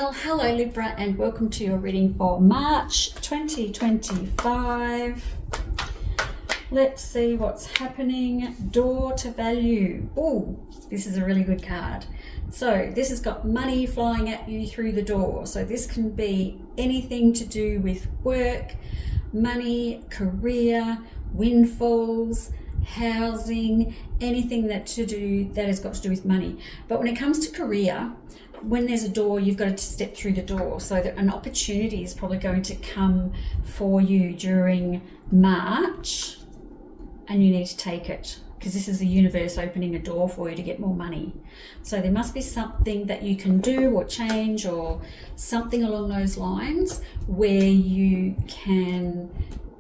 Well, hello Libra, and welcome to your reading for March 2025. Let's see what's happening. Door to value. Oh, this is a really good card. So this has got money flying at you through the door. So this can be anything to do with work, money, career, windfalls, housing, anything that has got to do with money. But when it comes to career, when there's a door, you've got to step through the door. So that an opportunity is probably going to come for you during March, and you need to take it, because this is the universe opening a door for you to get more money. So there must be something that you can do or change, or something along those lines, where you can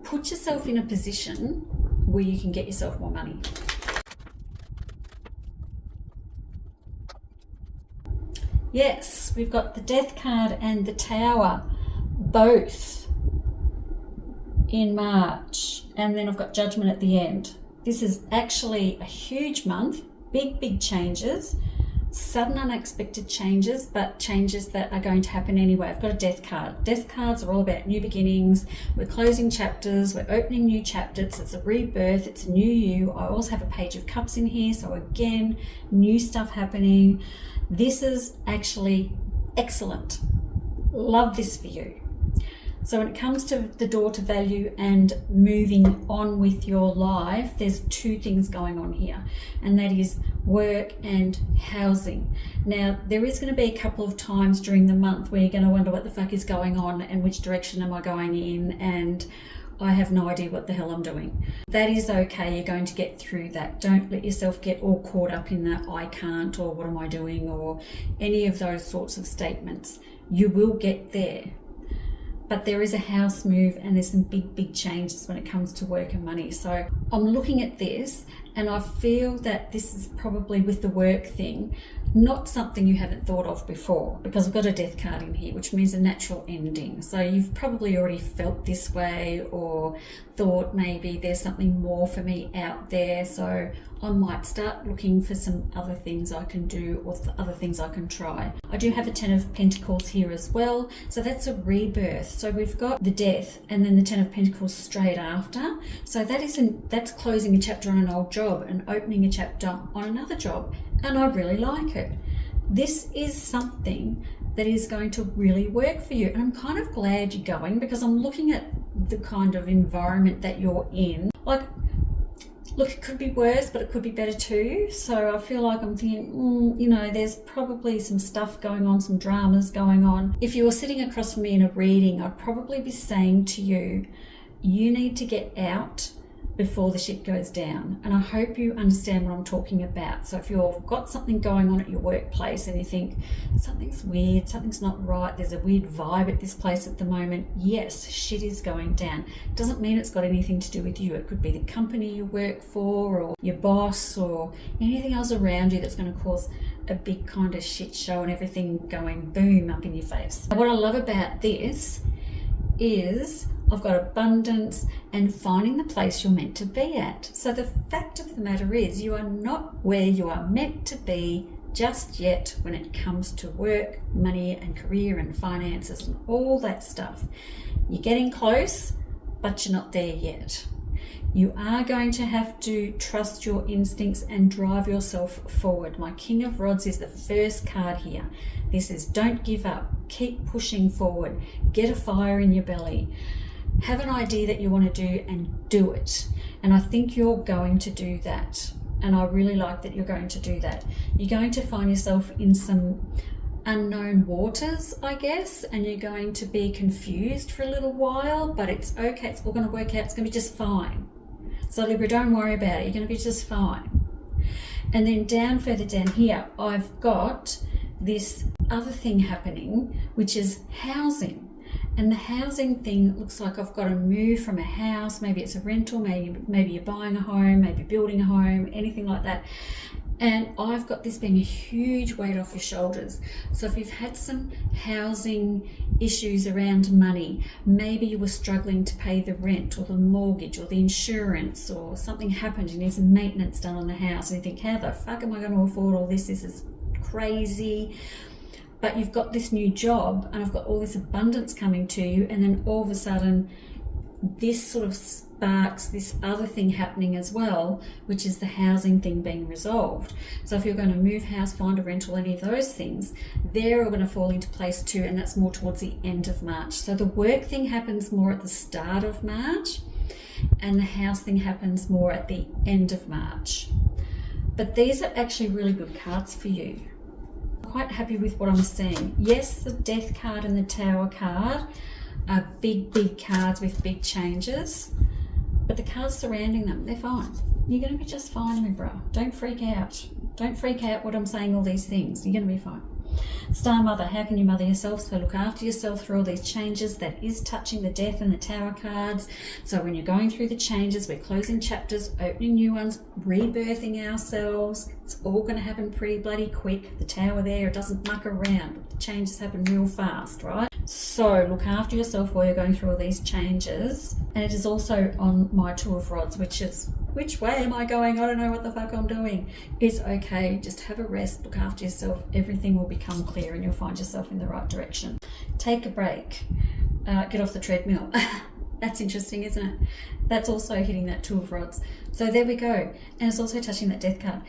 put yourself in a position where you can get yourself more money. Yes, we've got the Death card and the Tower, both in March, and then I've got Judgment at the end. This is actually a huge month, big changes, sudden unexpected changes, but changes that are going to happen anyway. I've got a Death card. Death cards are all about new beginnings. We're closing chapters, we're opening new chapters. It's a rebirth, it's a new you. I also have a Page of Cups in here, so again, new stuff happening. This is actually excellent. Love this for you. So when it comes to the door to value and moving on with your life, there's two things going on here, and that is work and housing. Now, there is going to be a couple of times during the month where you're going to wonder what the fuck is going on and which direction am I going in, and I have no idea what the hell I'm doing. That is okay. You're going to get through that. Don't let yourself get all caught up in the I can't, or what am I doing, or any of those sorts of statements. You will get there. But there is a house move, and there's some big changes when it comes to work and money. So I'm looking at this, and I feel that this is probably, with the work thing, not something you haven't thought of before, because I've got a Death card in here, which means a natural ending. So you've probably already felt this way, or thought maybe there's something more for me out there. So I might start looking for some other things I can do, or other things I can try. I do have a 10 of Pentacles here as well. So that's a rebirth. So we've got the Death and then the 10 of Pentacles straight after. So that's closing a chapter on an old job and opening a chapter on another job. And I really like it. This is something that is going to really work for you. And I'm kind of glad you're going, because I'm looking at the kind of environment that you're in. Like, look, it could be worse, but it could be better too. So I feel like I'm thinking, there's probably some stuff going on, some dramas going on. If you were sitting across from me in a reading, I'd probably be saying to you, you need to get out before the shit goes down. And I hope you understand what I'm talking about. So if you've got something going on at your workplace and you think something's weird, something's not right, there's a weird vibe at this place at the moment, yes, shit is going down. It doesn't mean it's got anything to do with you. It could be the company you work for, or your boss, or anything else around you that's going to cause a big kind of shit show and everything going boom up in your face. What I love about this is I've got abundance and finding the place you're meant to be at. So the fact of the matter is, you are not where you are meant to be just yet when it comes to work, money and career and finances and all that stuff. You're getting close, but you're not there yet. You are going to have to trust your instincts and drive yourself forward. My King of Rods is the first card here. This is don't give up. Keep pushing forward. Get a fire in your belly. Have an idea that you want to do and do it. And I think you're going to do that. And I really like that you're going to do that. You're going to find yourself in some unknown waters, I guess, and you're going to be confused for a little while, but it's okay. It's all going to work out. It's going to be just fine. So Libra, don't worry about it. You're going to be just fine. And then further down here, I've got this other thing happening, which is housing. And the housing thing looks like I've got to move from a house. Maybe it's a rental, maybe you're buying a home, maybe building a home, anything like that. And I've got this being a huge weight off your shoulders. So if you've had some housing issues around money, maybe you were struggling to pay the rent or the mortgage or the insurance, or something happened, you need some maintenance done on the house, and you think, how the fuck am I going to afford all this? This is crazy. but you've got this new job and I've got all this abundance coming to you, and then all of a sudden this sort of sparks this other thing happening as well, which is the housing thing being resolved. So if you're going to move house, find a rental, any of those things, they're all going to fall into place too, and that's more towards the end of March. So the work thing happens more at the start of March, and the house thing happens more at the end of March. But these are actually really good cards for you. I'm quite happy with what I'm seeing. Yes, the Death card and the Tower card are big cards with big changes, but the cards surrounding them, they're fine. You're going to be just fine, Libra. Don't freak out. Don't freak out when I'm saying all these things. You're going to be fine. Star Mother, how can you mother yourself? So look after yourself through all these changes. That is touching the Death and the Tower cards. So when you're going through the changes, we're closing chapters, opening new ones, rebirthing ourselves. It's all going to happen pretty bloody quick. The Tower there, it doesn't muck around. The changes happen real fast, right? So look after yourself while you're going through all these changes. And it is also on my Two of Rods, which is, which way am I going? I don't know what the fuck I'm doing. It's okay. Just have a rest. Look after yourself. Everything will become clear and you'll find yourself in the right direction. Take a break. Get off the treadmill. That's interesting, isn't it? That's also hitting that Two of Rods. So there we go. And it's also touching that Death card.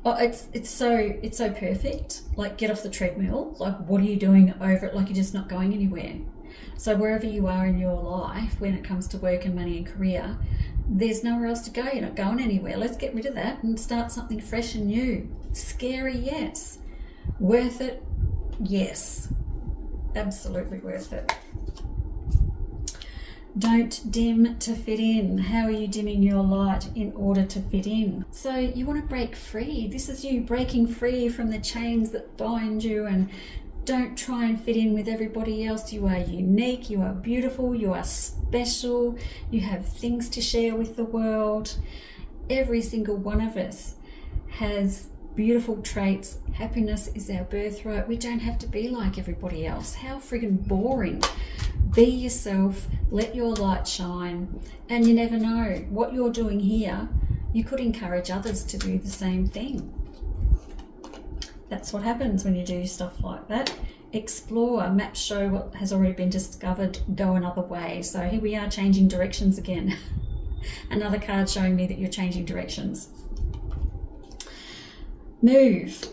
Oh, it's so perfect. Like, get off the treadmill. Like, what are you doing over it? Like, you're just not going anywhere. So wherever you are in your life, when it comes to work and money and career, there's nowhere else to go. You're not going anywhere. Let's get rid of that and start something fresh and new. Scary, yes. Worth it, yes. Absolutely worth it. Don't dim to fit in. How are you dimming your light in order to fit in? So you want to break free. This is you breaking free from the chains that bind you, and don't try and fit in with everybody else. You are unique, you are beautiful, you are special, you have things to share with the world. Every single one of us has beautiful traits. Happiness is our birthright. We don't have to be like everybody else. How friggin' boring. Be yourself, let your light shine, and you never know what you're doing here. You could encourage others to do the same thing. That's what happens when you do stuff like that. Explore. Maps show what has already been discovered. Go another way. So here we are, changing directions again. Another card showing me that you're changing directions. Move.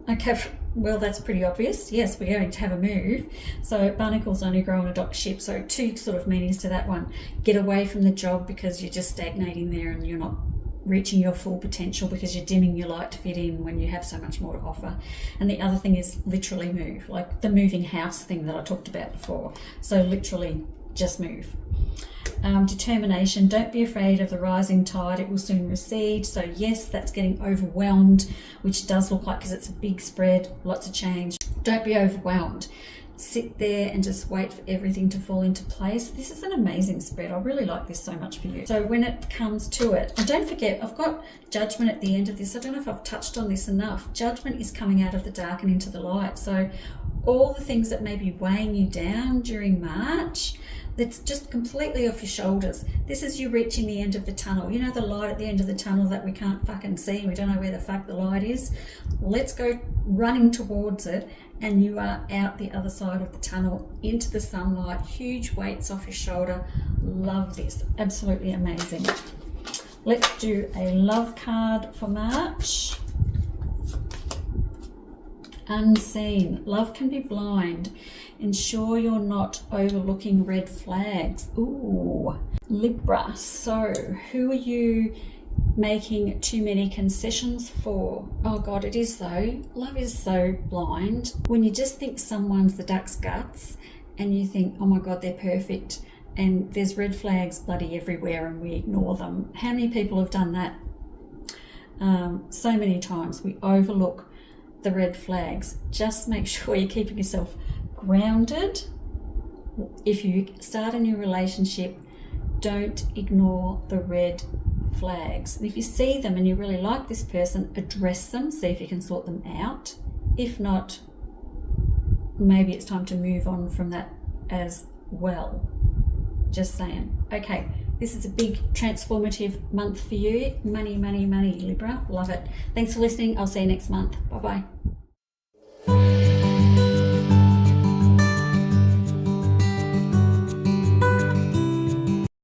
Okay, well, that's pretty obvious. Yes, we're going to have a move. So barnacles only grow on a docked ship. So two sort of meanings to that one. Get away from the job because you're just stagnating there and you're not reaching your full potential because you're dimming your light to fit in when you have so much more to offer. And the other thing is literally move, like the moving house thing that I talked about before. So literally just move. Determination. Don't be afraid of the rising tide. It will soon recede. So yes, that's getting overwhelmed, which does look like, because it's a big spread, lots of change. Don't be overwhelmed. Sit there and just wait for everything to fall into place. This is an amazing spread. I really like this so much for you. So when it comes to it, and don't forget, I've got judgment at the end of this. I don't know if I've touched on this enough. Judgment is coming out of the dark and into the light. So all the things that may be weighing you down during March, that's just completely off your shoulders. This is you reaching the end of the tunnel. You know, the light at the end of the tunnel that we can't fucking see. We don't know where the fuck the light is. Let's go running towards it, and you are out the other side of the tunnel into the sunlight. Huge weights off your shoulder. Love this. Absolutely amazing. Let's do a love card for March. Unseen. Love can be blind. Ensure you're not overlooking red flags. Ooh, Libra. So who are you making too many concessions for? Oh God, it is though. Love is so blind. When you just think someone's the duck's guts and you think, oh my God, they're perfect, and there's red flags bloody everywhere and we ignore them. How many people have done that? So many times we overlook the red flags. Just make sure you're keeping yourself grounded. If you start a new relationship, don't ignore the red flags. And if you see them and you really like this person, address them, see if you can sort them out. If not, maybe it's time to move on from that as well. Just saying. Okay, this is a big transformative month for you. Money, money, money, Libra. Love it. Thanks for listening. I'll see you next month. Bye-bye.